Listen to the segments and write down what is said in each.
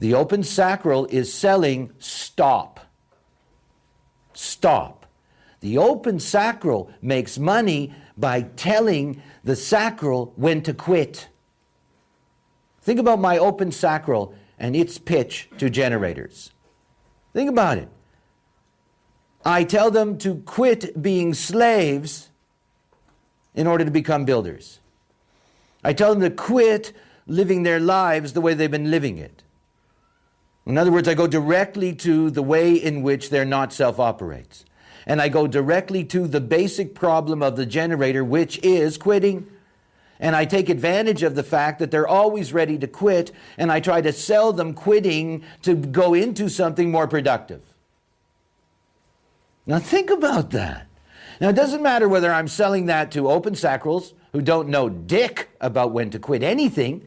The open sacral is selling stop. Stop. The open sacral makes money by telling the sacral when to quit. Think about my open sacral and its pitch to generators. Think about it. I tell them to quit being slaves in order to become builders. I tell them to quit living their lives the way they've been living it. In other words, I go directly to the way in which their not self operates. And I go directly to the basic problem of the generator, which is quitting. And I take advantage of the fact that they're always ready to quit, and I try to sell them quitting to go into something more productive. Now think about that. Now it doesn't matter whether I'm selling that to open sacrals who don't know dick about when to quit anything,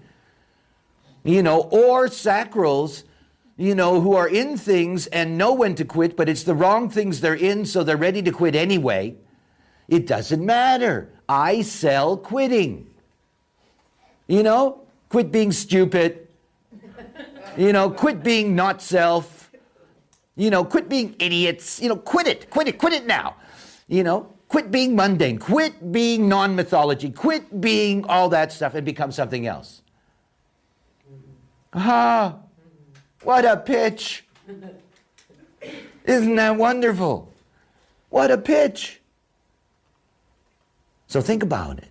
or sacrals, who are in things and know when to quit, but it's the wrong things they're in, so they're ready to quit anyway. It doesn't matter. I sell quitting. Quit being stupid. Quit being not self. Quit being idiots. Quit it now. Quit being mundane. Quit being non-mythology. Quit being all that stuff and become something else. What a pitch. Isn't that wonderful? What a pitch. So think about it.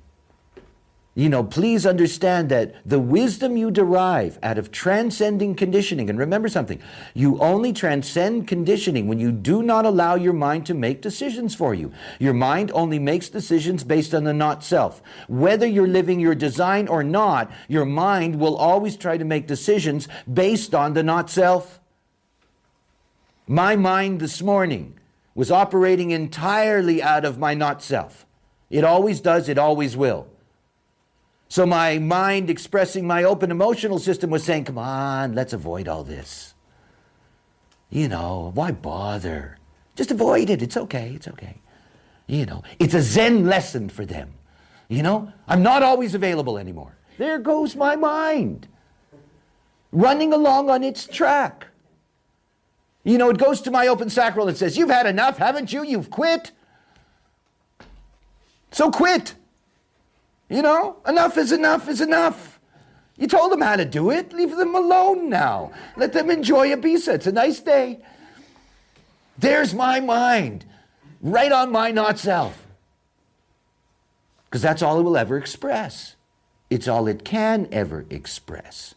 Please understand that the wisdom you derive out of transcending conditioning, and remember something, you only transcend conditioning when you do not allow your mind to make decisions for you. Your mind only makes decisions based on the not self. Whether you're living your design or not, your mind will always try to make decisions based on the not self. My mind this morning was operating entirely out of my not self. It always does, it always will. So my mind expressing my open emotional system was saying, come on, let's avoid all this. Why bother? Just avoid it. It's okay. It's okay. It's a Zen lesson for them. I'm not always available anymore. There goes my mind, running along on its track. It goes to my open sacral and says, you've had enough, haven't you? You've quit. So quit. Enough is enough is enough. You told them how to do it. Leave them alone now. Let them enjoy Ibiza. It's a nice day. There's my mind, right on my not self. Because that's all it will ever express. It's all it can ever express.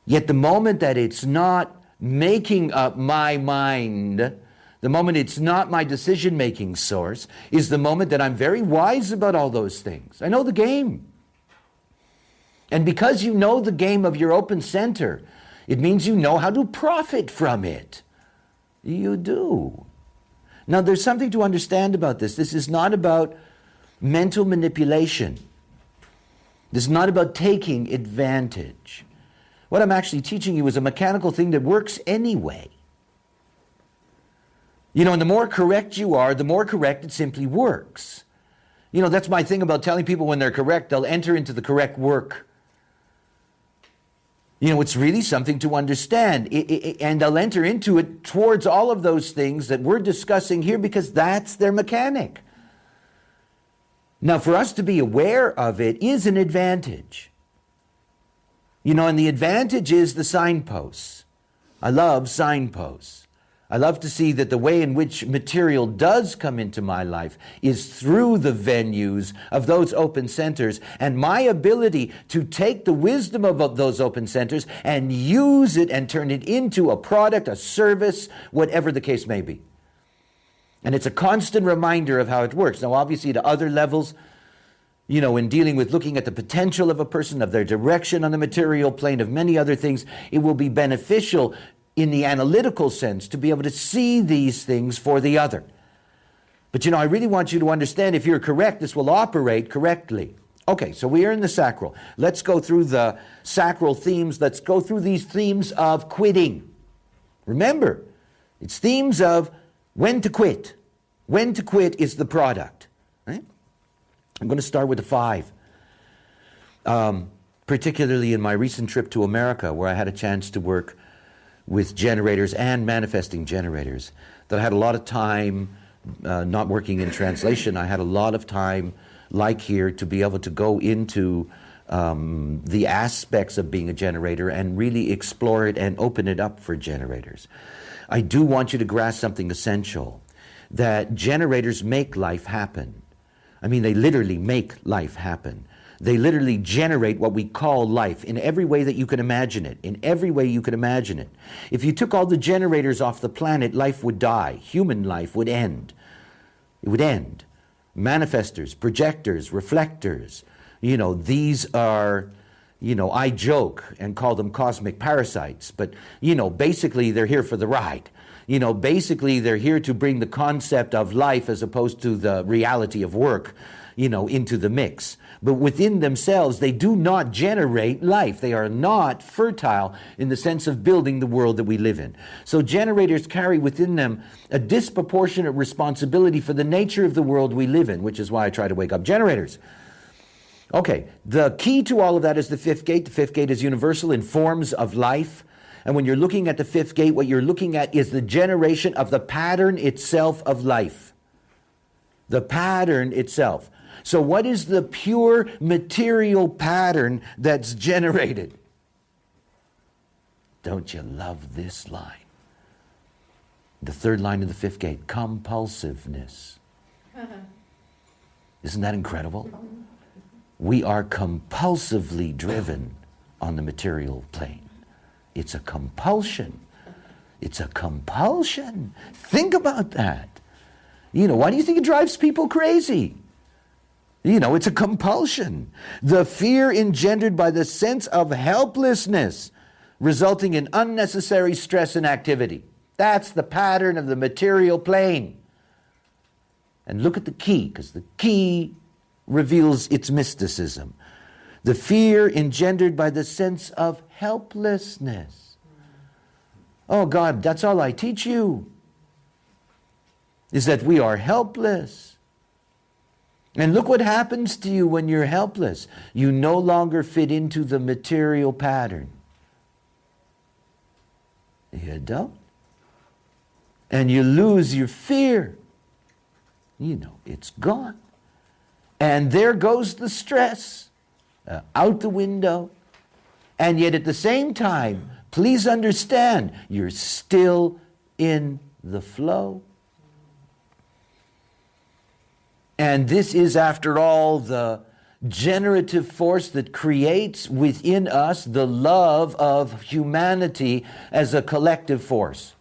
Yet the moment that it's not making up my mind, the moment it's not my decision-making source, is the moment that I'm very wise about all those things. I know the game. And because you know the game of your open center, it means you know how to profit from it. You do. Now, there's something to understand about this. This is not about mental manipulation. This is not about taking advantage. What I'm actually teaching you is a mechanical thing that works anyway. And the more correct you are, the more correct it simply works. That's my thing about telling people when they're correct, they'll enter into the correct work. It's really something to understand. And they'll enter into it towards all of those things that we're discussing here because that's their mechanic. Now, for us to be aware of it is an advantage. And the advantage is the signposts. I love signposts. I love to see that the way in which material does come into my life is through the venues of those open centers, and my ability to take the wisdom of those open centers and use it and turn it into a product, a service, whatever the case may be. And it's a constant reminder of how it works. Now, obviously, to other levels, in dealing with looking at the potential of a person, of their direction on the material plane, of many other things, it will be beneficial in the analytical sense to be able to see these things for the other. But I really want you to understand, if you're correct, this will operate correctly. Okay, so we are in the sacral. Let's go through the sacral themes. Let's go through these themes of quitting. Remember, it's themes of when to quit. When to quit is the product. Right? I'm going to start with the 5. particularly in my recent trip to America, where I had a chance to work with generators and manifesting generators, that I had a lot of time not working in translation. I had a lot of time, like here, to be able to go into the aspects of being a generator and really explore it and open it up for generators. I do want you to grasp something essential, that generators make life happen. I mean, they literally make life happen. They literally generate what we call life in every way that you can imagine it, in every way you can imagine it. If you took all the generators off the planet, life would die. Human life would end. It would end. Manifestors, projectors, reflectors, these are, I joke and call them cosmic parasites, but, basically they're here for the ride. Basically they're here to bring the concept of life as opposed to the reality of work, into the mix. But within themselves, they do not generate life. They are not fertile in the sense of building the world that we live in. So generators carry within them a disproportionate responsibility for the nature of the world we live in, which is why I try to wake up generators. Okay, the key to all of that is the fifth gate. The fifth gate is universal in forms of life. And when you're looking at the fifth gate, what you're looking at is the generation of the pattern itself of life. The pattern itself. So what is the pure material pattern that's generated? Don't you love this line? The third line of the fifth gate, compulsiveness. Isn't that incredible? We are compulsively driven on the material plane. It's a compulsion. It's a compulsion. Think about that. Why do you think it drives people crazy? It's a compulsion. The fear engendered by the sense of helplessness, resulting in unnecessary stress and activity. That's the pattern of the material plane. And look at the key, because the key reveals its mysticism. The fear engendered by the sense of helplessness. Oh God, that's all I teach you, is that we are helpless. And look what happens to you when you're helpless. You no longer fit into the material pattern. You don't. And you lose your fear. It's gone. And there goes the stress out the window. And yet at the same time, please understand, you're still in the flow. And this is, after all, the generative force that creates within us the love of humanity as a collective force.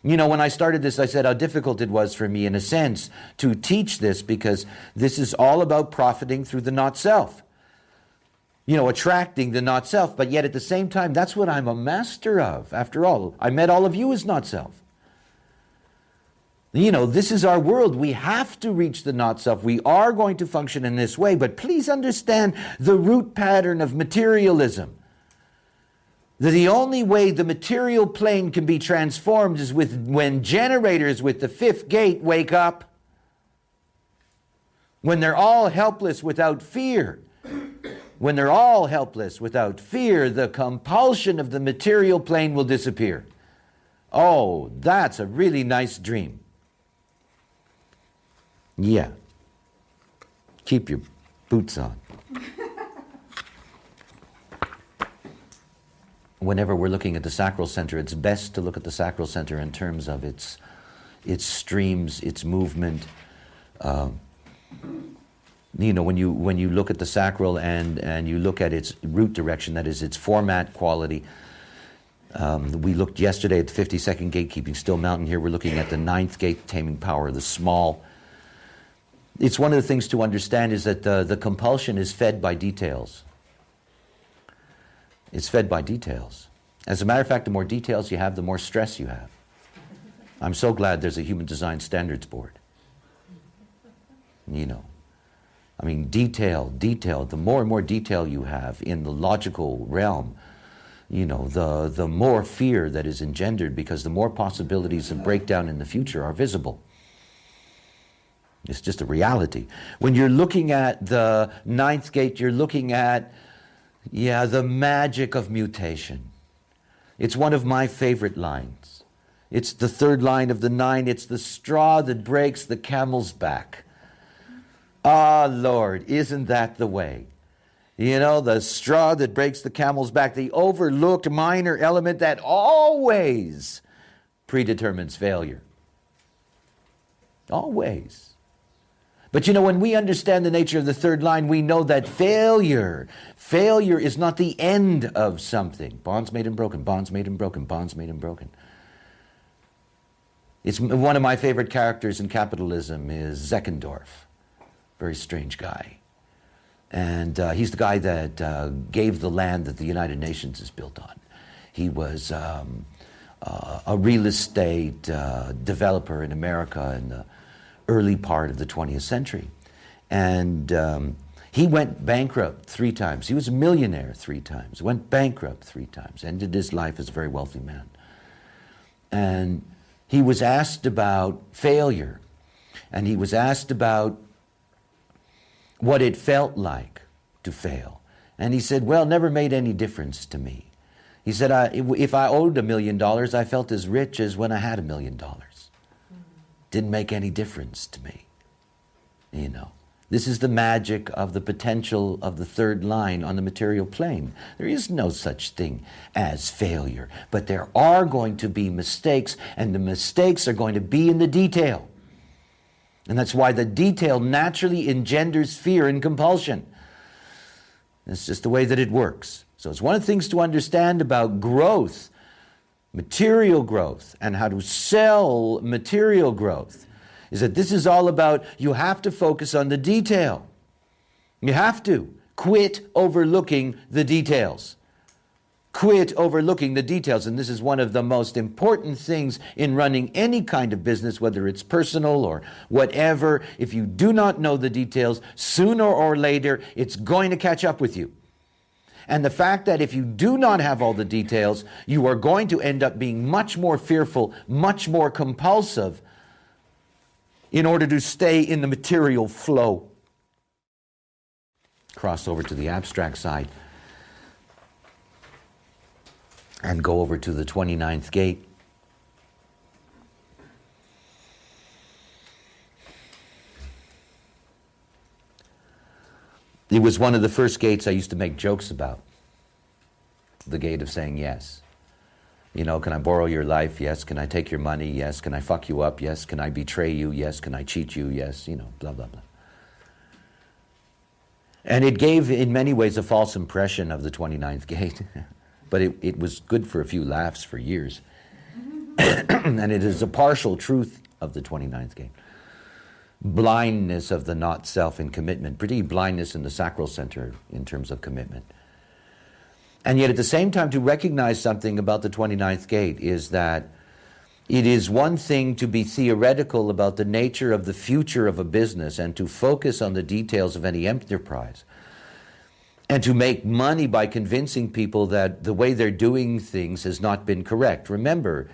When I started this, I said how difficult it was for me, in a sense, to teach this, because this is all about profiting through the not-self. Attracting the not-self. But yet at the same time, that's what I'm a master of. After all, I met all of you as not-self. This is our world. We have to reach the not-self. We are going to function in this way. But please understand the root pattern of materialism. That the only way the material plane can be transformed is when generators with the fifth gate wake up. When they're all helpless without fear. When they're all helpless without fear, the compulsion of the material plane will disappear. Oh, that's a really nice dream. Yeah. Keep your boots on. Whenever we're looking at the sacral center, it's best to look at the sacral center in terms of its streams, its movement. When you look at the sacral and you look at its root direction, that is its format quality. We looked yesterday at the 52nd gate, keeping still mountain. Here we're looking at the 9th gate, taming power, the small. It's one of the things to understand is that the compulsion is fed by details. It's fed by details. As a matter of fact, the more details you have, the more stress you have. I'm so glad there's a human design standards board. Detail. The more and more detail you have in the logical realm, the more fear that is engendered, because the more possibilities of breakdown in the future are visible. It's just a reality. When you're looking at the ninth gate, you're looking at, the magic of mutation. It's one of my favorite lines. It's the third line of the 9. It's the straw that breaks the camel's back. Ah, Lord, isn't that the way? The straw that breaks the camel's back, the overlooked minor element that always predetermines failure. Always. But when we understand the nature of the third line, we know that failure is not the end of something. Bonds made and broken, bonds made and broken, bonds made and broken. It's one of my favorite characters in Capitalism is Zeckendorf. Very strange guy. And he's the guy that gave the land that the United Nations is built on. He was a real estate developer in America in the early part of the 20th century. And he went bankrupt 3 times. He was a millionaire 3 times, went bankrupt 3 times, ended his life as a very wealthy man. And he was asked about failure, and he was asked about what it felt like to fail. And he said, well, never made any difference to me. He said, if I owed $1 million, I felt as rich as when I had $1 million. Didn't make any difference to me. This is the magic of the potential of the third line on the material plane. There is no such thing as failure, but there are going to be mistakes, and the mistakes are going to be in the detail. And that's why the detail naturally engenders fear and compulsion. It's just the way that it works. So it's one of the things to understand about growth, material growth, and how to sell material growth, is that this is all about, you have to focus on the detail. You have to quit overlooking the details. Quit overlooking the details. And this is one of the most important things in running any kind of business, whether it's personal or whatever. If you do not know the details, sooner or later, it's going to catch up with you. And the fact that if you do not have all the details, you are going to end up being much more fearful, much more compulsive in order to stay in the material flow. Cross over to the abstract side and go over to the 29th gate. It was one of the first gates I used to make jokes about. The gate of saying yes. Can I borrow your life? Yes. Can I take your money? Yes. Can I fuck you up? Yes. Can I betray you? Yes. Can I cheat you? Yes. Blah, blah, blah. And it gave, in many ways, a false impression of the 29th gate. But it was good for a few laughs for years. And it is a partial truth of the 29th gate. Blindness of the not self in commitment, particularly blindness in the sacral center in terms of commitment. And yet at the same time, to recognize something about the 29th gate is that it is one thing to be theoretical about the nature of the future of a business and to focus on the details of any enterprise and to make money by convincing people that the way they're doing things has not been correct. Remember,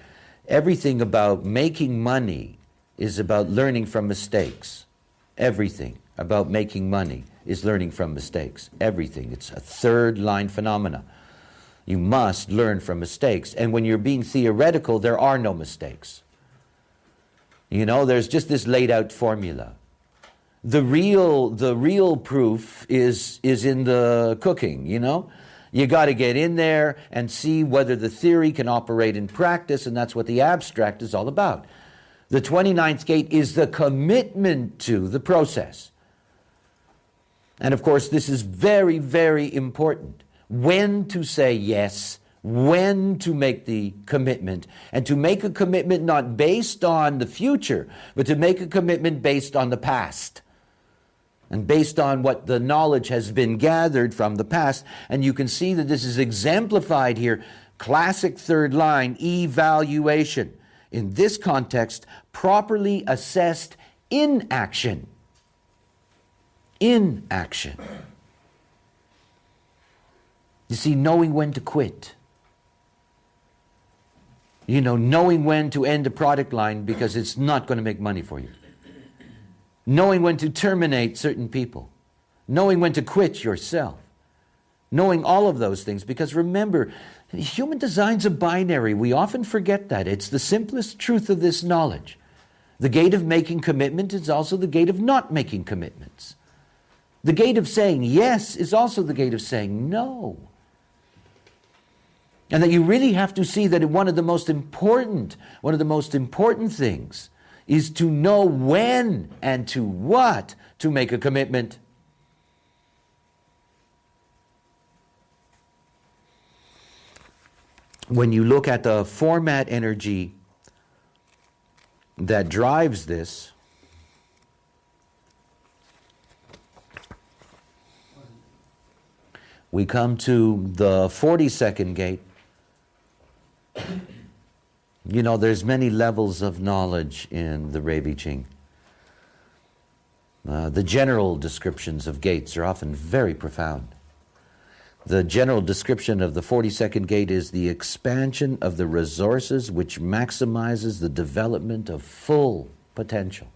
everything about making money is about learning from mistakes. Everything about making money is learning from mistakes. Everything. It's a third line phenomena. You must learn from mistakes. And when you're being theoretical, there are no mistakes. There's just this laid out formula. The real proof is in the cooking, You got to get in there and see whether the theory can operate in practice, and that's what the abstract is all about. The 29th gate is the commitment to the process. And of course, this is very, very important. When to say yes, when to make the commitment, and to make a commitment not based on the future, but to make a commitment based on the past. And based on what the knowledge has been gathered from the past. And you can see that this is exemplified here. Classic third line, evaluation. In this context, properly assessed inaction. Inaction. You see, knowing when to quit. Knowing when to end a product line because it's not going to make money for you. knowing when to terminate certain people, knowing when to quit yourself, knowing all of those things. Because remember, human design's a binary. We often forget that. It's the simplest truth of this knowledge. The gate of making commitment is also the gate of not making commitments. The gate of saying yes is also the gate of saying no. And that you really have to see that one of the most important things is to know when and to what to make a commitment. When you look at the format energy that drives this, we come to the 42nd gate. You know, there's many levels of knowledge in the Rei Ching. The general descriptions of gates are often very profound. The general description of the 42nd gate is the expansion of the resources which maximizes the development of full potential.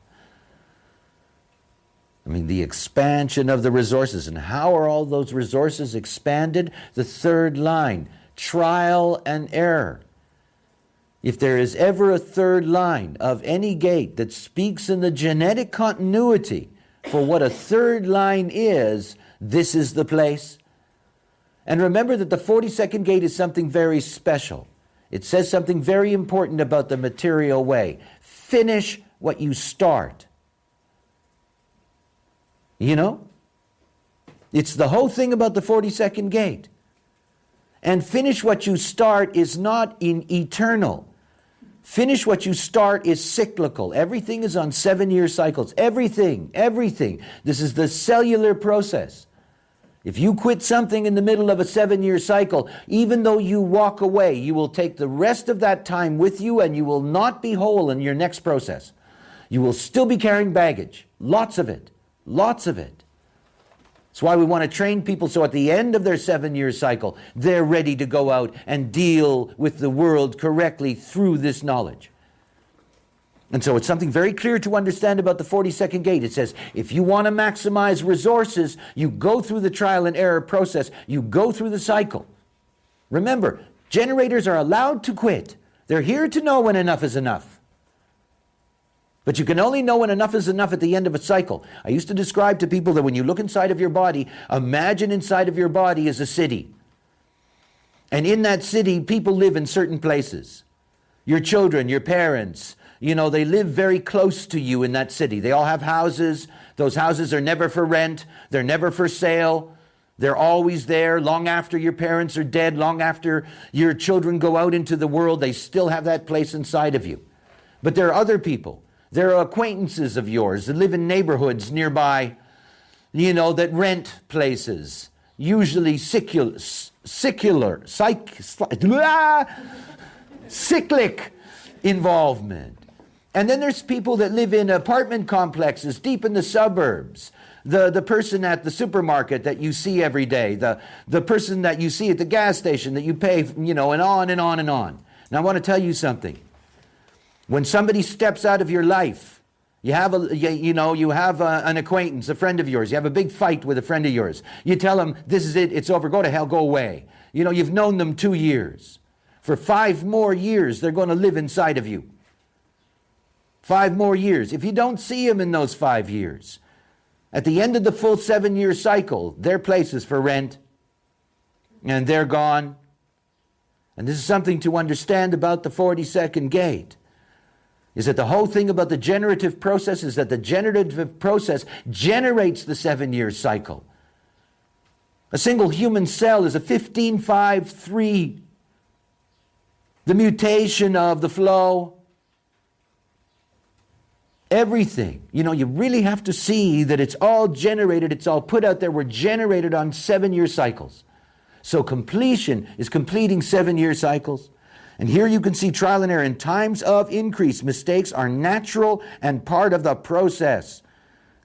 I mean, the expansion of the resources. And how are all those resources expanded? The third line, trial and error. If there is ever a third line of any gate that speaks in the genetic continuity for what a third line is, this is the place. And remember that the 42nd gate is something very special. It says something very important about the material way. Finish what you start. You know? It's the whole thing about the 42nd gate. And finish what you start is not eternal. Finish what you start is cyclical. Everything is on 7-year cycles. Everything. This is the cellular process. If you quit something in the middle of a 7-year cycle, even though you walk away, you will take the rest of that time with you and you will not be whole in your next process. You will still be carrying baggage. Lots of it. Lots of it. That's why we want to train people so at the end of their 7-year cycle, they're ready to go out and deal with the world correctly through this knowledge. And so it's something very clear to understand about the 42nd gate. It says, if you want to maximize resources, you go through the trial and error process. You go through the cycle. Remember, generators are allowed to quit. They're here to know when enough is enough. But you can only know when enough is enough at the end of a cycle. I used to describe to people that when you look inside of your body, imagine inside of your body is a city. And in that city, people live in certain places. Your children, your parents, you know, they live very close to you in that city. They all have houses. Those houses are never for rent. They're never for sale. They're always there long after your parents are dead, long after your children go out into the world. They still have that place inside of you. But there are other people. There are acquaintances of yours that live in neighborhoods nearby, you know, that rent places, usually cyclic involvement. And then there's people that live in apartment complexes deep in the suburbs. The person at the supermarket that you see every day, the person that you see at the gas station that you pay, you know, and on and on and on. Now I want to tell you something. When somebody steps out of your life, you have an acquaintance, a friend of yours. You have a big fight with a friend of yours. You tell them, this is it, it's over, go to hell, go away. You know, you've known them 2 years. For 5 more years, they're going to live inside of you. 5 more years. If you don't see them in those 5 years, at the end of the full 7-year cycle, their place is for rent, and they're gone. And this is something to understand about the 42nd gate. Is that the whole thing about the generative process is that the generative process generates the 7-year cycle. A single human cell is a 15.5.3. The mutation of the flow. Everything. You know, you really have to see that it's all generated, it's all put out there. We're generated on 7-year cycles. So completion is completing 7-year cycles. And here you can see trial and error. In times of increase, mistakes are natural and part of the process.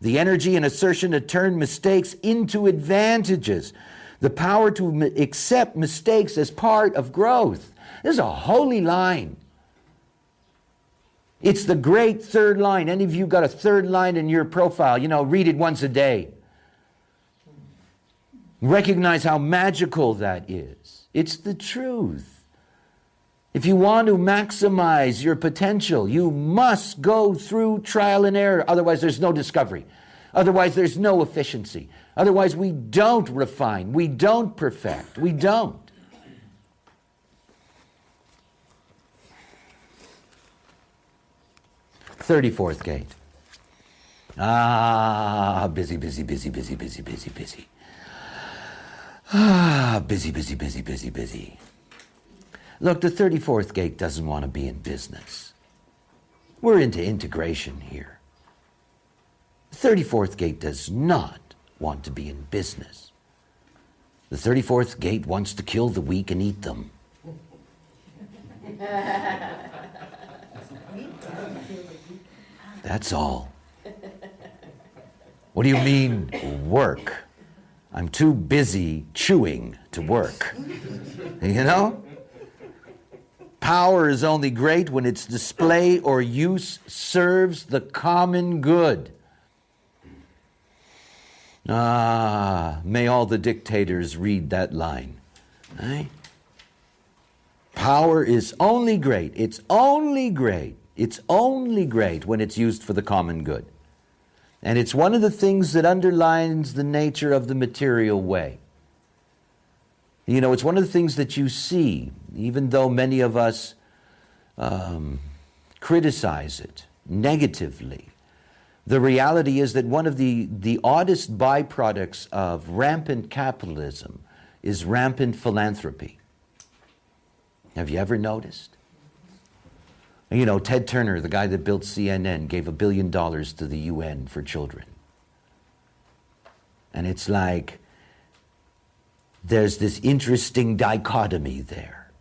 The energy and assertion to turn mistakes into advantages. The power to accept mistakes as part of growth. This is a holy line. It's the great third line. Any of you got a third line in your profile? Read it once a day. Recognize how magical that is. It's the truth. If you want to maximize your potential, you must go through trial and error. Otherwise, there's no discovery. Otherwise, there's no efficiency. Otherwise, we don't refine. We don't perfect. We don't. Thirty-fourth gate. Busy, busy, busy, busy, busy, busy, busy. Busy, busy, busy, busy, busy. Look, the 34th gate doesn't want to be in business. We're into integration here. The 34th gate does not want to be in business. The 34th gate wants to kill the weak and eat them. That's all. What do you mean, work? I'm too busy chewing to work. Power is only great when its display or use serves the common good. May all the dictators read that line. Right? Power is only great. It's only great. It's only great when it's used for the common good. And it's one of the things that underlines the nature of the material way. It's one of the things that you see, even though many of us criticize it negatively. The reality is that one of the oddest byproducts of rampant capitalism is rampant philanthropy. Have you ever noticed? Ted Turner, the guy that built CNN, gave $1 billion to the UN for children. And it's like, there's this interesting dichotomy there.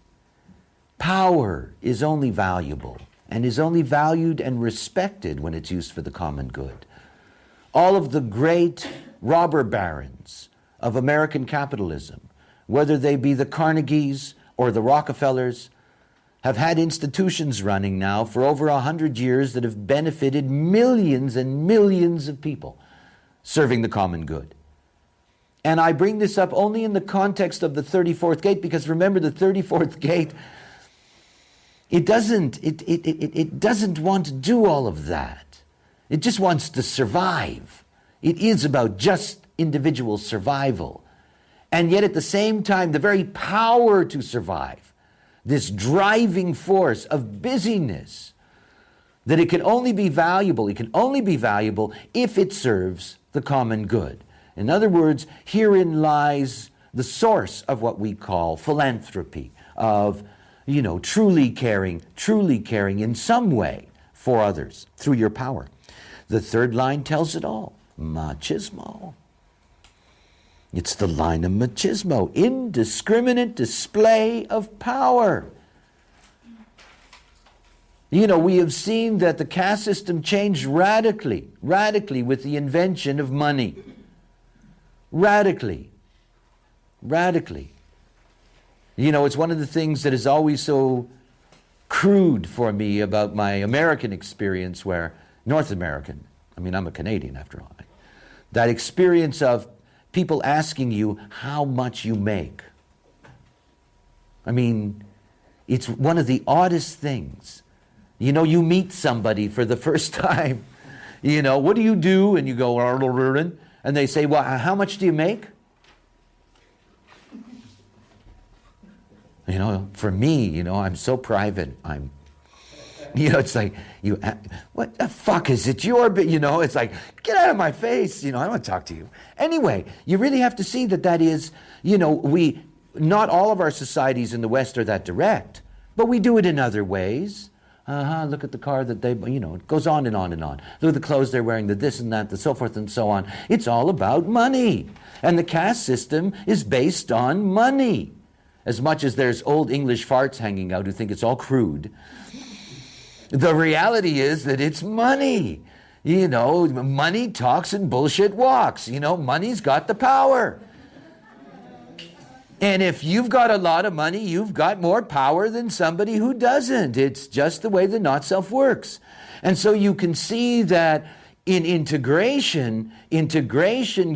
Power is only valuable and is only valued and respected when it's used for the common good. All of the great robber barons of American capitalism, whether they be the Carnegies or the Rockefellers, have had institutions running now for over 100 years that have benefited millions and millions of people, serving the common good. And I bring this up only in the context of the 34th gate, because remember, the 34th gate, it doesn't want to do all of that. It just wants to survive. It is about just individual survival. And yet at the same time, the very power to survive, this driving force of busyness, that it can only be valuable if it serves the common good. In other words, herein lies the source of what we call philanthropy, of, truly caring in some way for others through your power. The third line tells it all, machismo. It's the line of machismo, indiscriminate display of power. We have seen that the caste system changed radically with the invention of money. Radically. It's one of the things that is always so crude for me about my American experience, where North American, I'm a Canadian after all, that experience of people asking you how much you make. It's one of the oddest things. You meet somebody for the first time, what do you do? And you go, and they say, well, how much do you make? For me, I'm so private. It's like, what the fuck is it? It's like, get out of my face. I don't want to talk to you. Anyway, you really have to see that is, not all of our societies in the West are that direct, but we do it in other ways. Look at the car that they, it goes on and on and on. Look at the clothes they're wearing, the this and that, the so forth and so on. It's all about money. And the caste system is based on money. As much as there's old English farts hanging out who think it's all crude, the reality is that it's money. Money talks and bullshit walks. Money's got the power. And if you've got a lot of money, you've got more power than somebody who doesn't. It's just the way the not-self works. And so you can see that in integration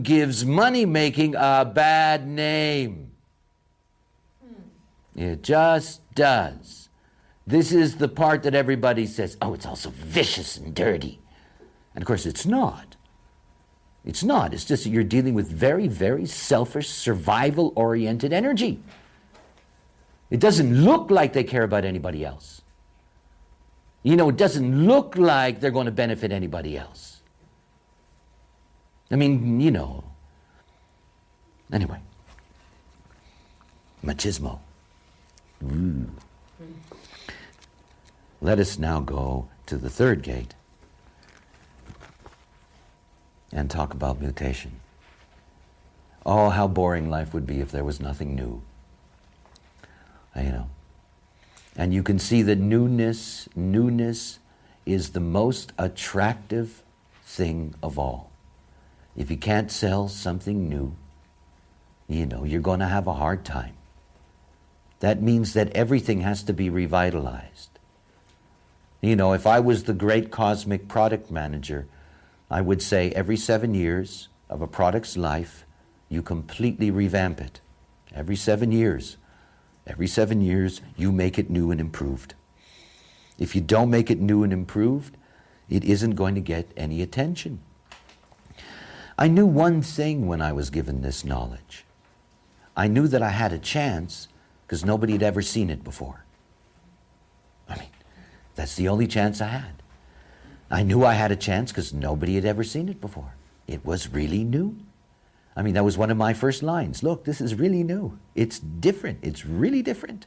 gives money-making a bad name. It just does. This is the part that everybody says, oh, it's all so vicious and dirty. And of course, it's not. It's not. It's just that you're dealing with very, very selfish, survival-oriented energy. It doesn't look like they care about anybody else. You know, it doesn't look like they're going to benefit anybody else. I mean, you know. Anyway. Machismo. Ooh. Let us now go to the third gate and talk about mutation. Oh, how boring life would be if there was nothing new. You know. And you can see that newness is the most attractive thing of all. If you can't sell something new, you know, you're going to have a hard time. That means that everything has to be revitalized. You know, if I was the great cosmic product manager, I would say every 7 years of a product's life, you completely revamp it. Every 7 years. Every 7 years, you make it new and improved. If you don't make it new and improved, it isn't going to get any attention. I knew one thing when I was given this knowledge. I knew that I had a chance because nobody had ever seen it before. I mean, that's the only chance I had. I knew I had a chance because nobody had ever seen it before. It was really new. I mean, that was one of my first lines. Look, this is really new. It's different. It's really different.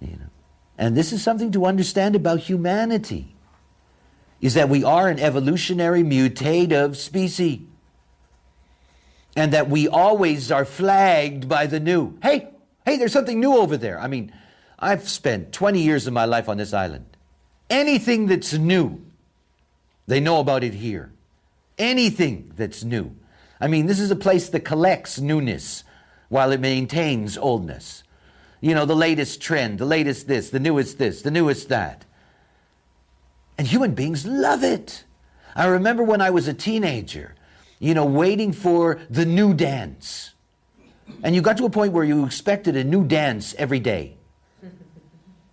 You know. And this is something to understand about humanity, is that we are an evolutionary mutative species. And that we always are flagged by the new. Hey, there's something new over there. I mean, I've spent 20 years of my life on this island. Anything that's new, they know about it here. Anything that's new. I mean, this is a place that collects newness while it maintains oldness. You know, the latest trend, the latest this, the newest that. And human beings love it. I remember when I was a teenager, you know, waiting for the new dance. And you got to a point where you expected a new dance every day.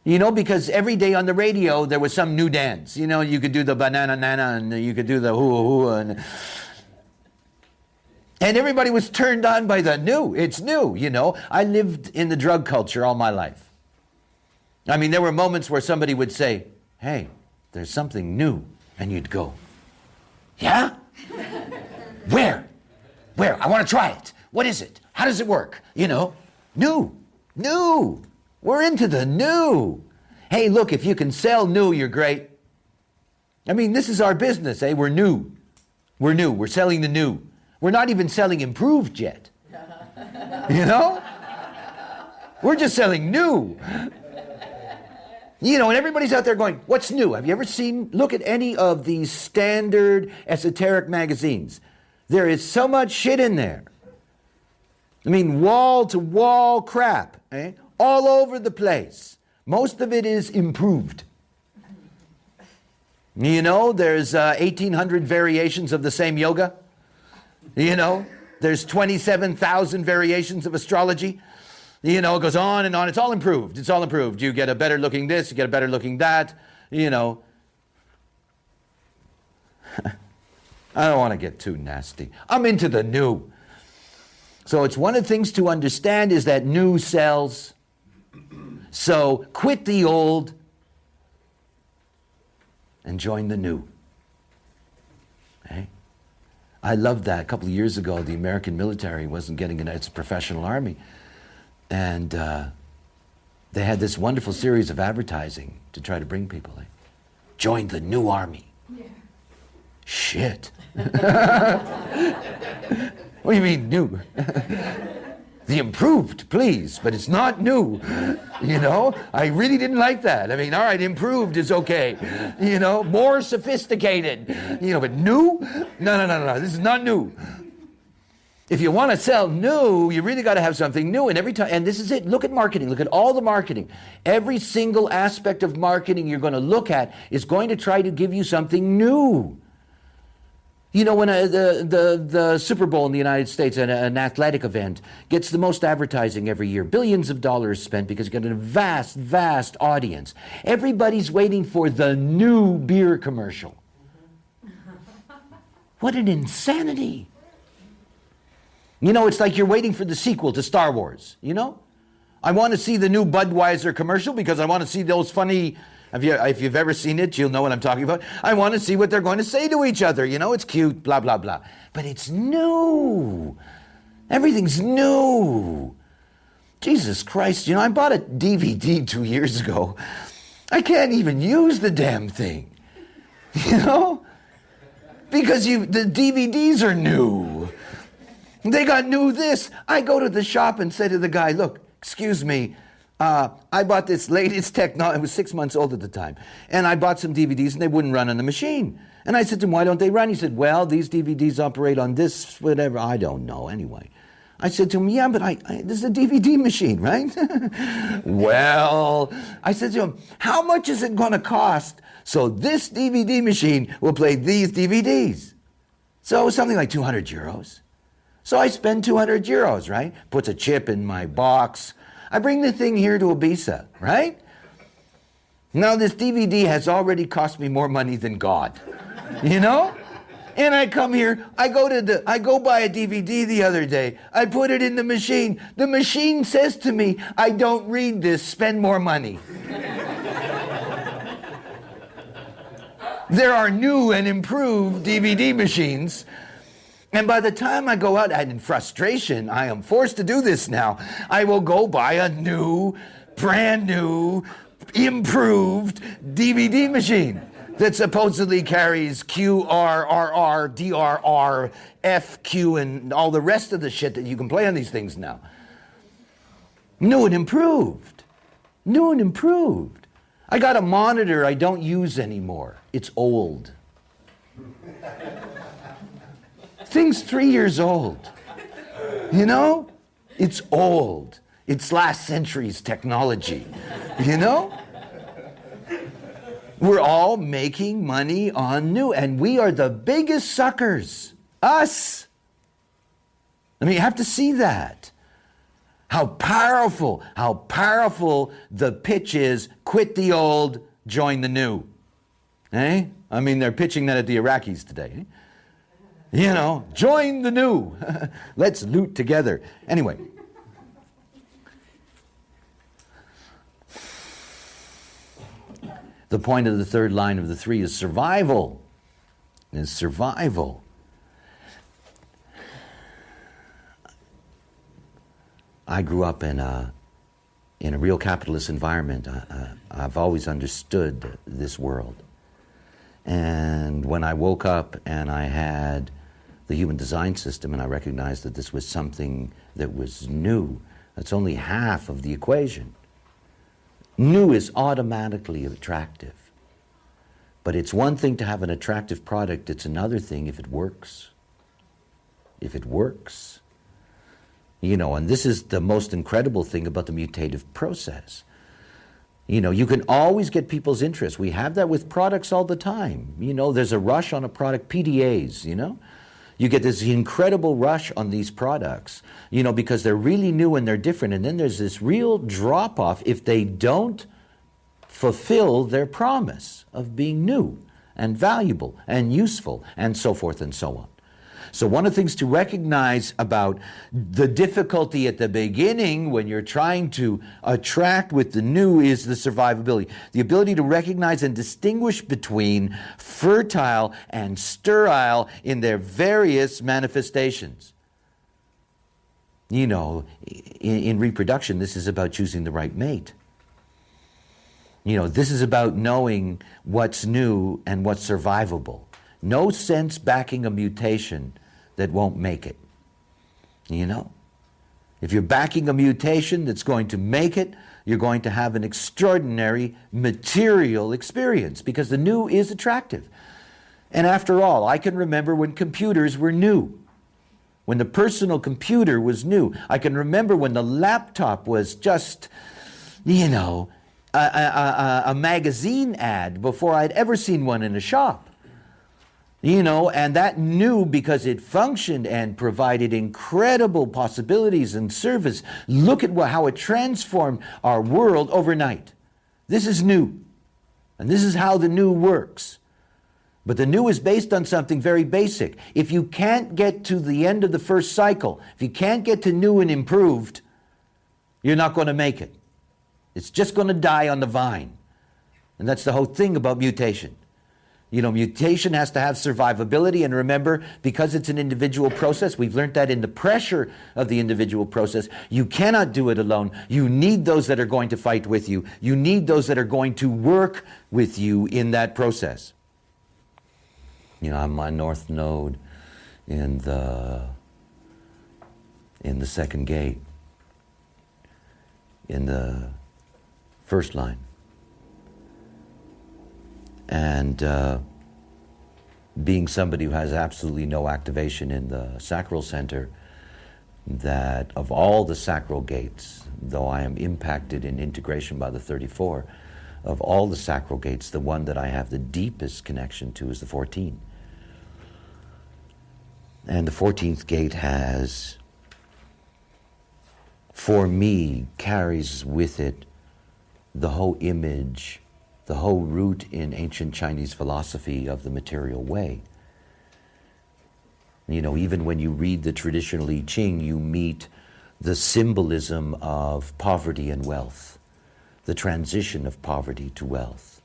You know, because every day on the radio, there was some new dance. You know, you could do the banana nana and you could do the hua hua. And everybody was turned on by the new. It's new, you know. I lived in the drug culture all my life. I mean, there were moments where somebody would say, hey, there's something new. And you'd go, yeah? Where? I want to try it. What is it? How does it work? You know, new. We're into the new. Hey, look, if you can sell new, you're great. I mean, this is our business, eh? We're new. We're selling the new. We're not even selling improved yet. You know? We're just selling new. You know, and everybody's out there going, what's new? Have you ever look at any of these standard esoteric magazines. There is so much shit in there. I mean, wall-to-wall crap, eh? All over the place. Most of it is improved. You know, there's 1,800 variations of the same yoga. You know, there's 27,000 variations of astrology. You know, it goes on and on. It's all improved. You get a better looking this, you get a better looking that, you know. I don't want to get too nasty. I'm into the new. So it's one of the things to understand is that new sells. So quit the old and join the new. Okay? I loved that. A couple of years ago, the American military wasn't getting its professional army. And they had this wonderful series of advertising to try to bring people in. Join the new army. Yeah. Shit. What do you mean new? The improved, please, but it's not new. You know, I really didn't like that. I mean, all right, improved is okay. You know, more sophisticated. You know, but new? No, this is not new. If you want to sell new, you really got to have something new. And every time, and this is it. Look at marketing. Look at all the marketing. Every single aspect of marketing you're going to look at is going to try to give you something new. You know, when the Super Bowl in the United States, an athletic event, gets the most advertising every year, billions of dollars spent because you get a vast, vast audience. Everybody's waiting for the new beer commercial. What an insanity. You know, it's like you're waiting for the sequel to Star Wars, you know? I want to see the new Budweiser commercial because I want to see those funny, if you've ever seen it, you'll know what I'm talking about. I want to see what they're going to say to each other, you know? It's cute, blah, blah, blah. But it's new. Everything's new. Jesus Christ, you know, I bought a DVD 2 years ago. I can't even use the damn thing, you know? Because the DVDs are new. They got new this. I go to the shop and say to the guy, look, excuse me, I bought this latest technology. It was 6 months old at the time. And I bought some DVDs and they wouldn't run on the machine. And I said to him, why don't they run? He said, well, these DVDs operate on this, whatever. I don't know anyway. I said to him, yeah, but this is a DVD machine, right? Well, I said to him, how much is it going to cost so this DVD machine will play these DVDs? So it was something like 200 euros. So I spend 200 euros, right? Puts a chip in my box. I bring the thing here to Ibiza, right? Now this DVD has already cost me more money than God, you know? And I come here, I go buy a DVD the other day. I put it in the machine. The machine says to me, I don't read this, spend more money. There are new and improved DVD machines. And by the time I go out, and in frustration, I am forced to do this now, I will go buy a new, brand new, improved DVD machine that supposedly carries QR, RR, DRR, FQ, and all the rest of the shit that you can play on these things now. New and improved. New and improved. I got a monitor I don't use anymore. It's old. Thing's 3 years old. You know? It's old. It's last century's technology. You know? We're all making money on new, and we are the biggest suckers. Us. I mean, you have to see that. How powerful the pitch is. Quit the old, join the new. Eh? I mean, they're pitching that at the Iraqis today. Eh? You know, join the new. Let's loot together. Anyway. The point of the third line of the three is survival. Is survival. I grew up in a real capitalist environment. I've always understood this world. And when I woke up and I had the human design system and I recognized that this was something that was new, that's only half of the equation. New is automatically attractive. But it's one thing to have an attractive product, it's another thing if it works. If it works. You know, and this is the most incredible thing about the mutative process. You know, you can always get people's interest. We have that with products all the time. You know, there's a rush on a product, PDAs, you know? You get this incredible rush on these products, you know, because they're really new and they're different. And then there's this real drop-off if they don't fulfill their promise of being new and valuable and useful and so forth and so on. So one of the things to recognize about the difficulty at the beginning when you're trying to attract with the new is the survivability. The ability to recognize and distinguish between fertile and sterile in their various manifestations. You know, in reproduction, this is about choosing the right mate. You know, this is about knowing what's new and what's survivable. No sense backing a mutation that won't make it. You know? If you're backing a mutation that's going to make it, you're going to have an extraordinary material experience because the new is attractive. And after all, I can remember when computers were new. when the personal computer was new. I can remember when the laptop was just, you know, a magazine ad before I'd ever seen one in a shop. You know, and that new because it functioned and provided incredible possibilities and service. Look at how it transformed our world overnight. This is new. And this is how the new works. But the new is based on something very basic. If you can't get to the end of the first cycle, if you can't get to new and improved, you're not going to make it. It's just going to die on the vine. And that's the whole thing about mutation. You know, mutation has to have survivability, and remember, because it's an individual process, we've learned that in the pressure of the individual process, you cannot do it alone. You need those that are going to fight with you. You need those that are going to work with you in that process. You know, I'm my north node in the second gate, in the first line. And being somebody who has absolutely no activation in the sacral center, that of all the sacral gates, though I am impacted in integration by the 34, of all the sacral gates, the one that I have the deepest connection to is the 14. And the 14th gate has, for me, carries with it the whole image, the whole root in ancient Chinese philosophy of the material way. You know, even when you read the traditional I Ching, you meet the symbolism of poverty and wealth, the transition of poverty to wealth,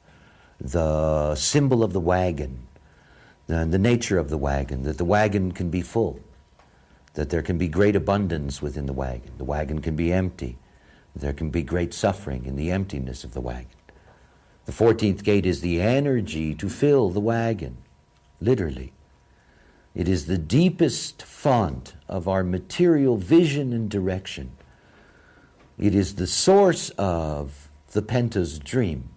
the symbol of the wagon, the nature of the wagon, that the wagon can be full, that there can be great abundance within the wagon can be empty, there can be great suffering in the emptiness of the wagon. The 14th gate is the energy to fill the wagon, literally. It is the deepest font of our material vision and direction. It is the source of the Penta's dream.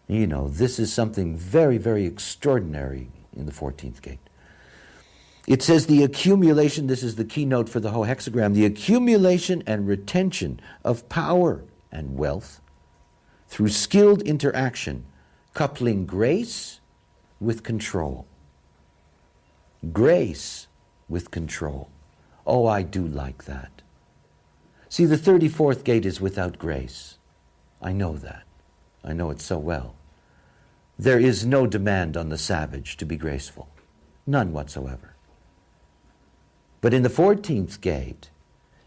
You know, this is something very, very extraordinary in the 14th gate. It says the accumulation, this is the keynote for the whole hexagram, the accumulation and retention of power and wealth through skilled interaction, coupling grace with control. Grace with control. Oh, I do like that. See, the 34th gate is without grace. I know that. I know it so well. There is no demand on the savage to be graceful. None whatsoever. But in the 14th gate,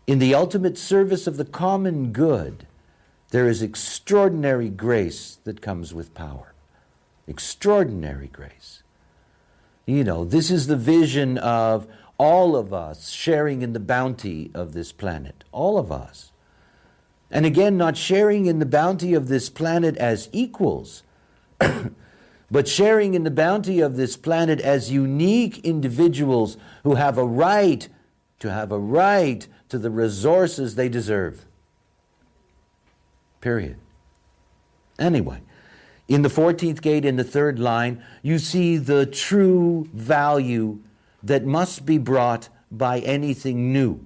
in the ultimate service of the common good, there is extraordinary grace that comes with power. Extraordinary grace. You know, this is the vision of all of us sharing in the bounty of this planet. All of us. And again, not sharing in the bounty of this planet as equals, but sharing in the bounty of this planet as unique individuals who have a right to the resources they deserve. Period. Anyway, in the 14th gate, in the third line, you see the true value that must be brought by anything new.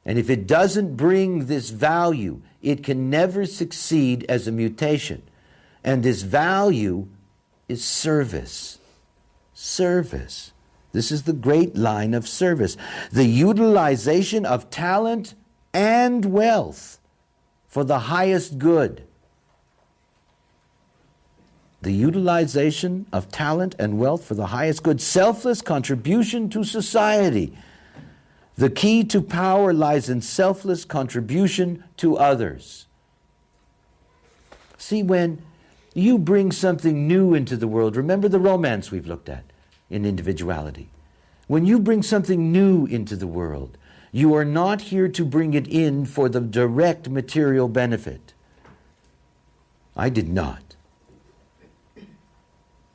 And if it doesn't bring this value, it can never succeed as a mutation. And this value is service. Service. This is the great line of service. The utilization of talent and wealth for the highest good. The utilization of talent and wealth for the highest good. Selfless contribution to society. The key to power lies in selfless contribution to others. See, when you bring something new into the world, remember the romance we've looked at in individuality. When you bring something new into the world, you are not here to bring it in for the direct material benefit. I did not.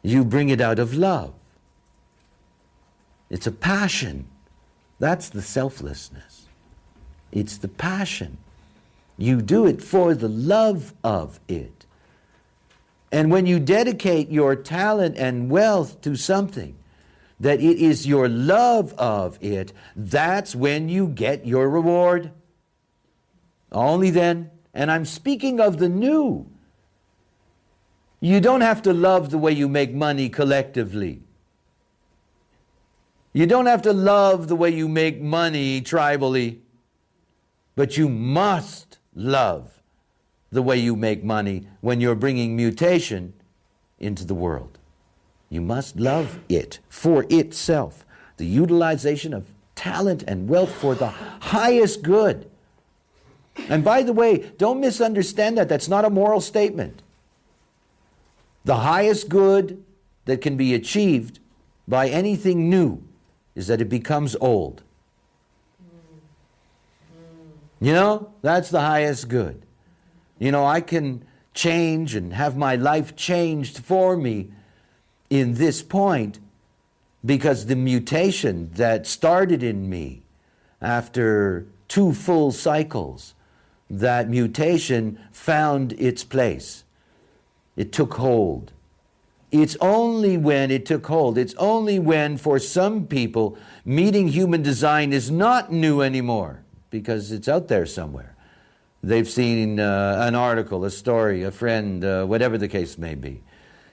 You bring it out of love. It's a passion. That's the selflessness. It's the passion. You do it for the love of it. And when you dedicate your talent and wealth to something, that it is your love of it, that's when you get your reward. Only then. And I'm speaking of the new. You don't have to love the way you make money collectively. You don't have to love the way you make money tribally. But you must love the way you make money when you're bringing mutation into the world. You must love it for itself. The utilization of talent and wealth for the highest good. And by the way, don't misunderstand that. That's not a moral statement. The highest good that can be achieved by anything new is that it becomes old. You know, that's the highest good. You know, I can change and have my life changed for me in this point because the mutation that started in me after 2 full cycles, that mutation found its place. It took hold. It's only when it took hold, it's only when for some people meeting human design is not new anymore because it's out there somewhere. They've seen an article, a story, a friend, whatever the case may be.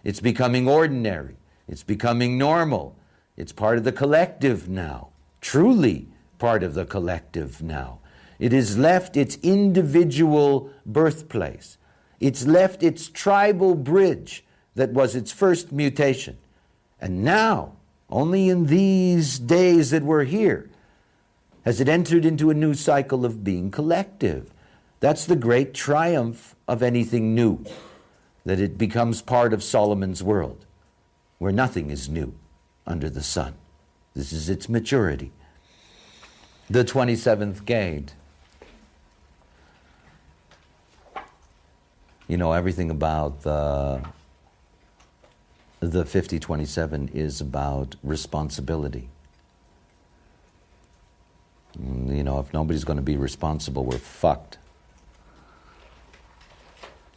It's becoming ordinary. It's becoming normal. It's part of the collective now, truly part of the collective now. It has left its individual birthplace. It's left its tribal bridge that was its first mutation. And now, only in these days that we're here, has it entered into a new cycle of being collective. That's the great triumph of anything new, that it becomes part of Solomon's world, where nothing is new under the sun. This is its maturity. The 27th gate. You know, everything about the 5027 is about responsibility. You know, if nobody's going to be responsible, we're fucked.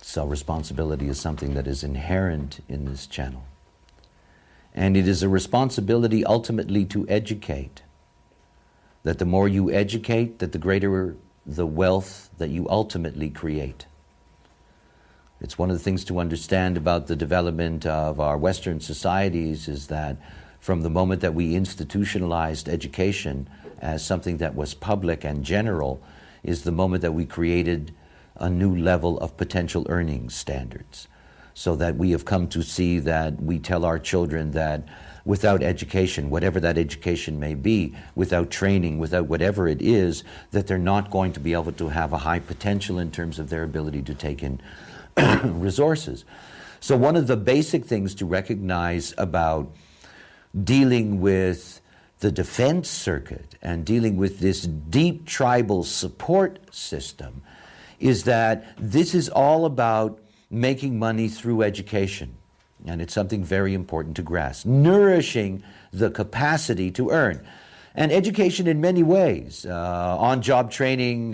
So responsibility is something that is inherent in this channel. And it is a responsibility ultimately to educate. That the more you educate, that the greater the wealth that you ultimately create. It's one of the things to understand about the development of our Western societies is that from the moment that we institutionalized education as something that was public and general is the moment that we created a new level of potential earning standards. So that we have come to see that we tell our children that without education, whatever that education may be, without training, without whatever it is, that they're not going to be able to have a high potential in terms of their ability to take in resources. So one of the basic things to recognize about dealing with the defense circuit and dealing with this deep tribal support system is that this is all about making money through education. And it's something very important to grasp. Nourishing the capacity to earn. And education in many ways, on-job training,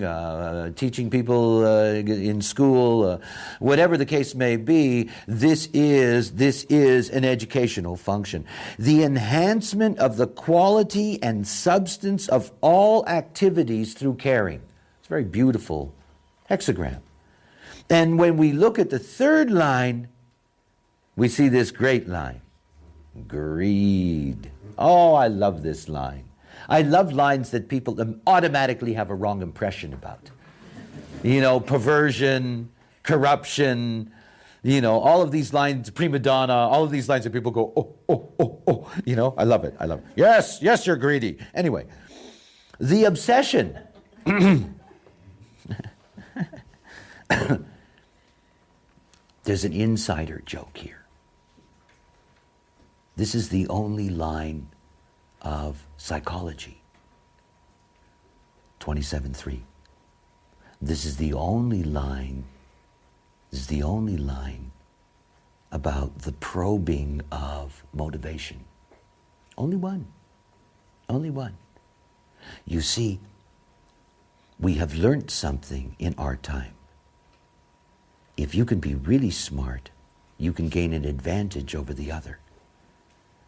teaching people in school, whatever the case may be, this is an educational function. The enhancement of the quality and substance of all activities through caring. It's a very beautiful hexagram. And when we look at the third line, we see this great line, greed. Oh, I love this line. I love lines that people automatically have a wrong impression about. You know, perversion, corruption, you know, all of these lines, prima donna, all of these lines that people go, oh, oh, oh, oh, you know, I love it, I love it. Yes, yes, you're greedy. Anyway, the obsession. There's an insider joke here. This is the only line of psychology. 27.3. This is the only line about the probing of motivation. Only one. Only one. You see, we have learned something in our time. If you can be really smart, you can gain an advantage over the other.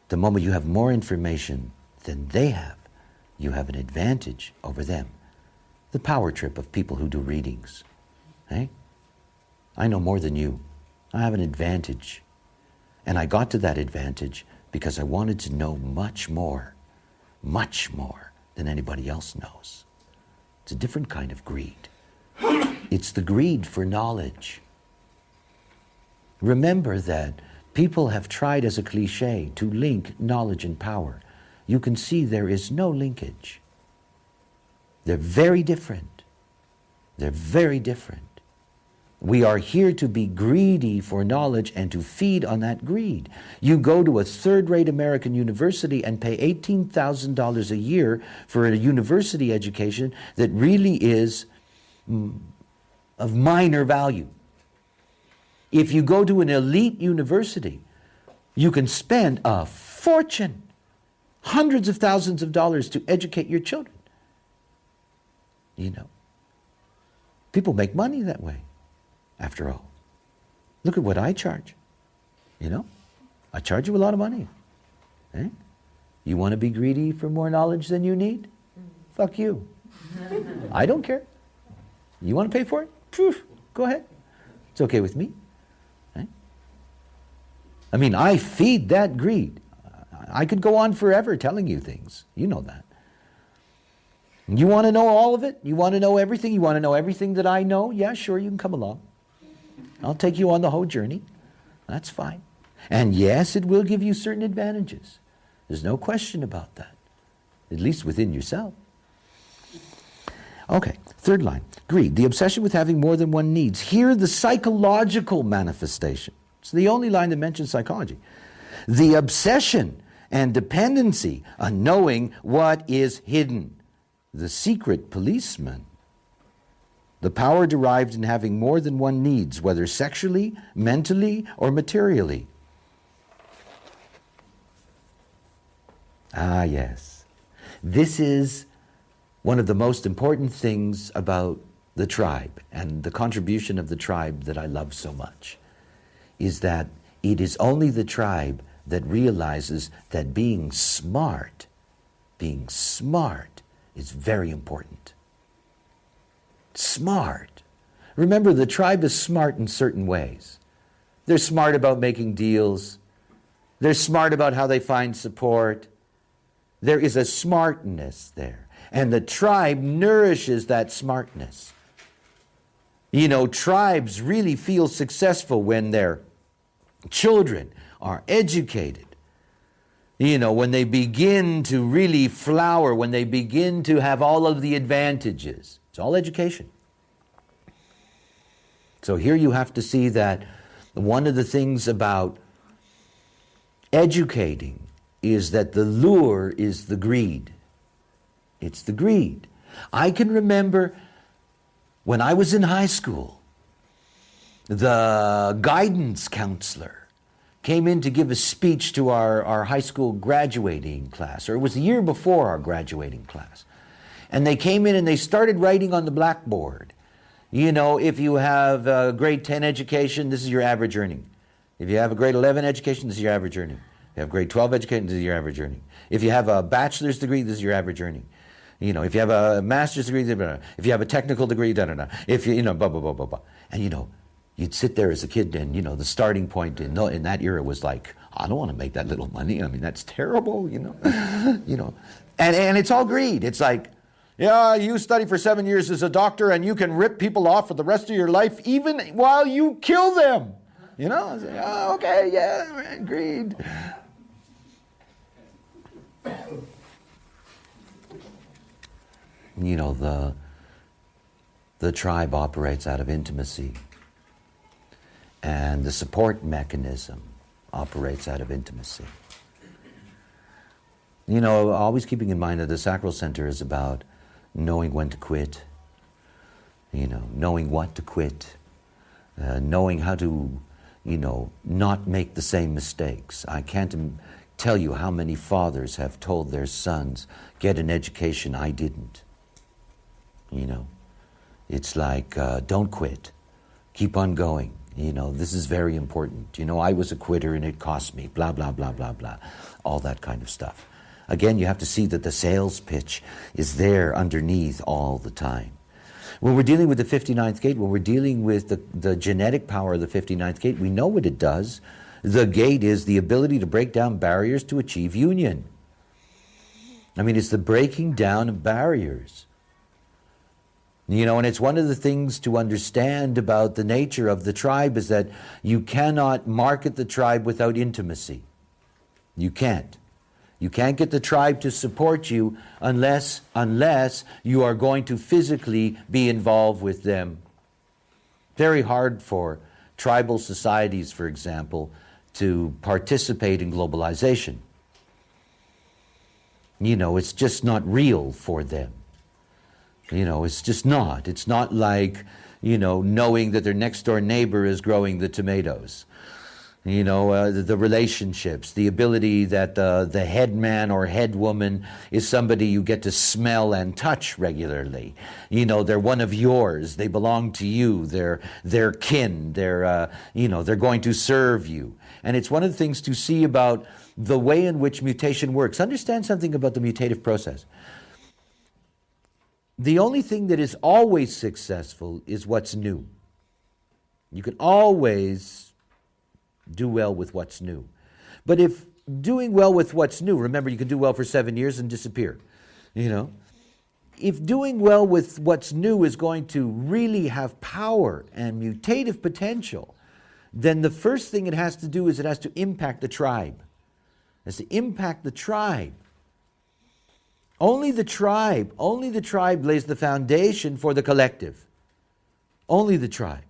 The moment you have more information than they have, you have an advantage over them. The power trip of people who do readings. Eh? I know more than you. I have an advantage. And I got to that advantage because I wanted to know much more than anybody else knows. It's a different kind of greed. It's the greed for knowledge. Remember that people have tried as a cliche to link knowledge and power. You can see there is no linkage. They're very different. They're very different. We are here to be greedy for knowledge and to feed on that greed. You go to a third-rate American university and pay $18,000 a year for a university education that really is of minor value. If you go to an elite university, you can spend a fortune, hundreds of thousands of dollars to educate your children. You know, people make money that way. After all, look at what I charge. You know, I charge you a lot of money. Eh? You want to be greedy for more knowledge than you need? Fuck you. I don't care. You want to pay for it? Poof, go ahead. It's okay with me. Eh? I mean, I feed that greed. I could go on forever telling you things. You know that. You want to know all of it? You want to know everything? You want to know everything that I know? Yeah, sure, you can come along. I'll take you on the whole journey. That's fine. And yes, it will give you certain advantages. There's no question about that, at least within yourself. Okay, third line. Greed, the obsession with having more than one needs. Here, the psychological manifestation. It's the only line that mentions psychology. The obsession and dependency on knowing what is hidden. The secret policeman. The power derived in having more than one needs, whether sexually, mentally, or materially. Ah, yes. This is one of the most important things about the tribe and the contribution of the tribe that I love so much, is that it is only the tribe that realizes that being smart is very important. Smart. Remember, the tribe is smart in certain ways. They're smart about making deals. They're smart about how they find support. There is a smartness there. And the tribe nourishes that smartness. You know, tribes really feel successful when their children are educated. You know, when they begin to really flower, when they begin to have all of the advantages. It's all education. So here you have to see that one of the things about educating is that the lure is the greed. It's the greed. I can remember when I was in high school, the guidance counselor came in to give a speech to our high school graduating class, or it was the year before our graduating class. And they came in and they started writing on the blackboard. You know, if you have a grade 10 education, this is your average earning. If you have a grade 11 education, this is your average earning. If you have grade 12 education, this is your average earning. If you have a bachelor's degree, this is your average earning. You know, if you have a master's degree, blah, blah, blah. If you have a technical degree, da, da, da. If you know, blah, blah, blah, blah, blah. And you know, you'd sit there as a kid and, you know, the starting point in that era was like, I don't want to make that little money. I mean, that's terrible, you know. You know. And it's all greed. It's like, yeah, you study for 7 years as a doctor and you can rip people off for the rest of your life even while you kill them. You know? I was like, oh, okay, yeah, greed. You know, the tribe operates out of intimacy. And the support mechanism operates out of intimacy. You know, always keeping in mind that the sacral center is about knowing when to quit, you know, knowing what to quit, knowing how to, you know, not make the same mistakes. I can't tell you how many fathers have told their sons, get an education, I didn't. You know, it's like, don't quit, keep on going. This is very important. I was a quitter and it cost me, blah, blah, blah, blah, blah. All that kind of stuff. Again, you have to see that the sales pitch is there underneath all the time. When we're dealing with the 59th gate, when we're dealing with the genetic power of the 59th gate, we know what it does. The gate is the ability to break down barriers to achieve union. It's the breaking down of barriers. And it's one of the things to understand about the nature of the tribe is that you cannot market the tribe without intimacy. You can't. You can't get the tribe to support you unless you are going to physically be involved with them. Very hard for tribal societies, for example, to participate in globalization. It's just not real for them. It's just not. It's not like, knowing that their next door neighbor is growing the tomatoes. The relationships, the ability that the head man or head woman is somebody you get to smell and touch regularly. They're one of yours. They belong to you. They're kin. They're going to serve you. And it's one of the things to see about the way in which mutation works. Understand something about the mutative process. The only thing that is always successful is what's new. You can always do well with what's new. But if doing well with what's new, remember you can do well for 7 years and disappear. If doing well with what's new is going to really have power and mutative potential, then the first thing it has to do is it has to impact the tribe. It has to impact the tribe. Only the tribe lays the foundation for the collective. Only the tribe.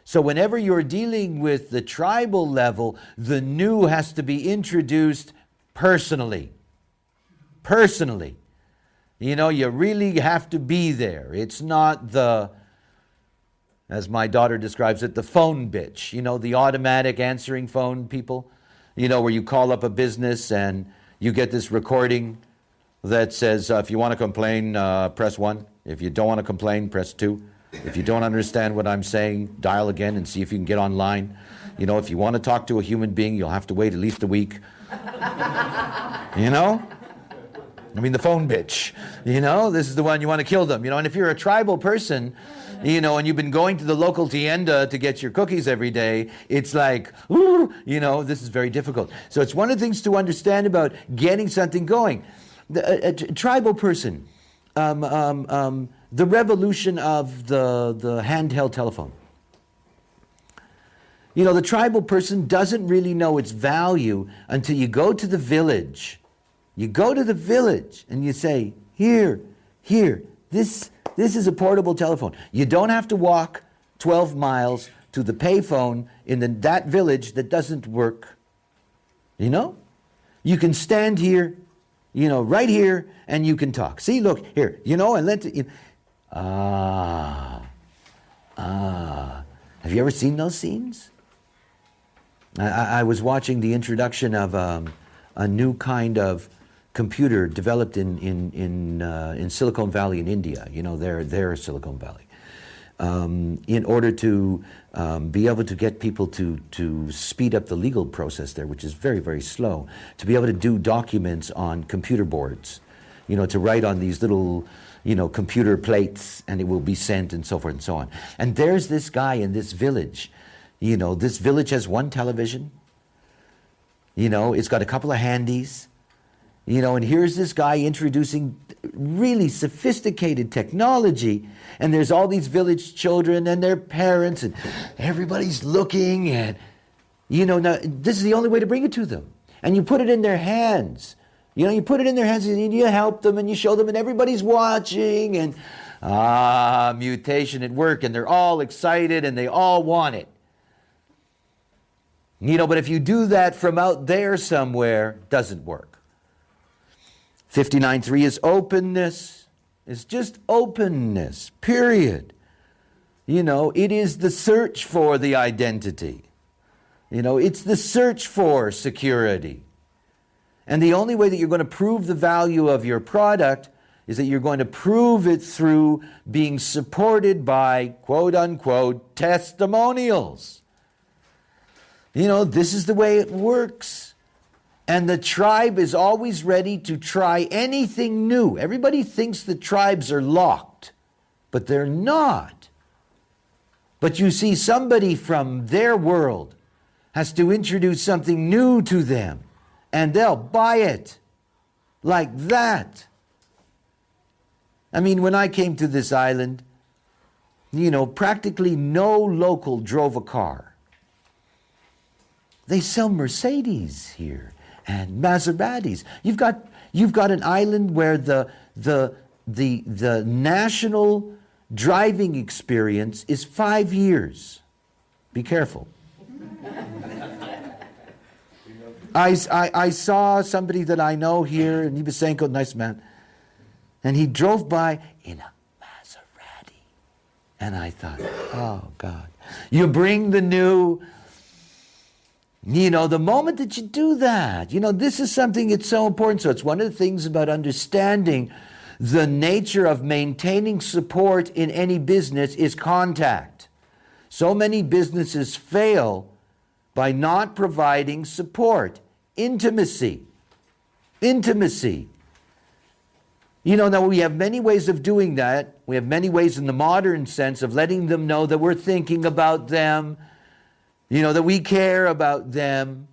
So whenever you're dealing with the tribal level, the new has to be introduced personally. Personally. You really have to be there. It's not the, as my daughter describes it, the phone bitch. The automatic answering phone people. Where you call up a business and you get this recording that says, if you want to complain, press 1. If you don't want to complain, press 2. If you don't understand what I'm saying, dial again and see if you can get online. If you want to talk to a human being, you'll have to wait at least a week. The phone bitch. This is the one you want to kill them. And if you're a tribal person, and you've been going to the local tienda to get your cookies every day, it's like, ooh, this is very difficult. So it's one of the things to understand about getting something going. A tribal person, the revolution of the handheld telephone. The tribal person doesn't really know its value until you go to the village. You go to the village and you say, here, this is a portable telephone. You don't have to walk 12 miles to the payphone in that village that doesn't work. You can stand here, right here, and you can talk. See, look, here, and let it. Have you ever seen those scenes? I was watching the introduction of a new kind of computer developed in Silicon Valley in India. Their Silicon Valley. In order to be able to get people to speed up the legal process there, which is very, very slow, to be able to do documents on computer boards, to write on these little, computer plates, and it will be sent and so forth and so on. And there's this guy in this village. This village has one television. It's got a couple of handies. And here's this guy introducing really sophisticated technology, and there's all these village children and their parents, and everybody's looking, and now this is the only way to bring it to them. And you put it in their hands. You put it in their hands, and you help them, and you show them, and everybody's watching, and mutation at work, and they're all excited, and they all want it. But if you do that from out there somewhere, it doesn't work. 59.3 is openness. It's just openness, period. It is the search for the identity. It's the search for security. And the only way that you're going to prove the value of your product is that you're going to prove it through being supported by, quote unquote, testimonials. You know, this is the way it works. And the tribe is always ready to try anything new. Everybody thinks the tribes are locked, but they're not. But you see, somebody from their world has to introduce something new to them, and they'll buy it like that. I mean, when I came to this island, you know, practically no local drove a car. They sell Mercedes here and Maseratis. You've got an island where the national driving experience is 5 years. Be careful. I saw somebody that I know here, and he was saying, "Oh, nice man," and he drove by in a Maserati, and I thought, "Oh God, you bring the new." You know, the moment that you do that, you know, this is something that's so important. So it's one of the things about understanding the nature of maintaining support in any business is contact. So many businesses fail by not providing support, intimacy. Intimacy. You know, now we have many ways of doing that. We have many ways in the modern sense of letting them know that we're thinking about them, you know, that we care about them.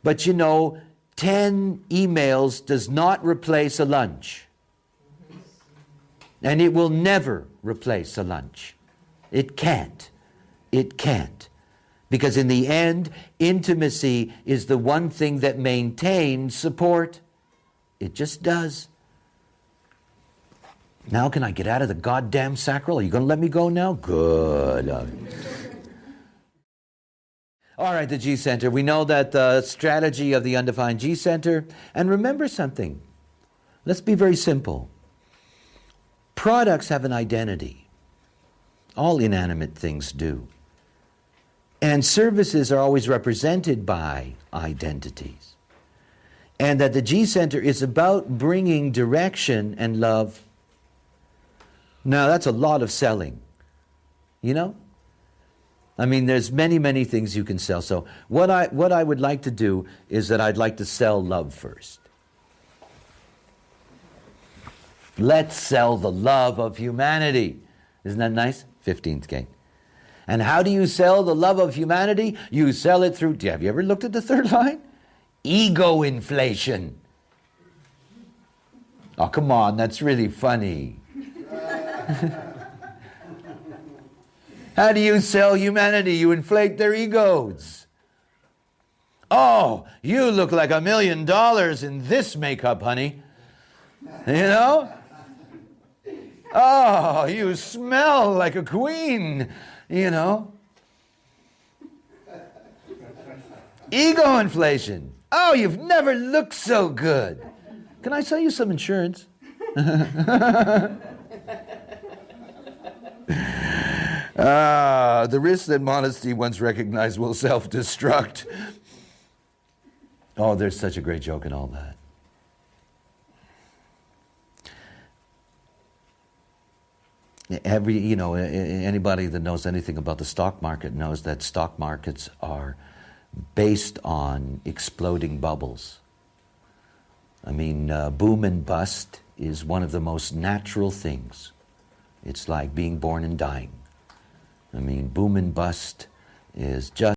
But you know, 10 emails does not replace a lunch. And it will never replace a lunch. It can't. It can't. Because in the end, intimacy is the one thing that maintains support. It just does. Now can I get out of the goddamn sacral? Are you going to let me go now? Good. All right, the G Center. We know that the strategy of the undefined G Center. And remember something. Let's be very simple. Products have an identity. All inanimate things do. And services are always represented by identities. And that the G Center is about bringing direction and love. Now, that's a lot of selling. You know? I mean, there's many, many things you can sell. So what I would like to do is that I'd like to sell love first. Let's sell the love of humanity. Isn't that nice? 15th gate. And how do you sell the love of humanity? You sell it through, have you ever looked at the third line? Ego inflation. Oh, come on, that's really funny. How do you sell humanity? You inflate their egos. Oh, you look like $1 million in this makeup, honey. You know? Oh, you smell like a queen, you know? Ego inflation. Oh, you've never looked so good. Can I sell you some insurance? The risk that modesty once recognized will self-destruct. Oh, there's such a great joke in all that. Anybody that knows anything about the stock market knows that stock markets are based on exploding bubbles. I mean, boom and bust is one of the most natural things. It's like being born and dying. I mean, boom and bust is just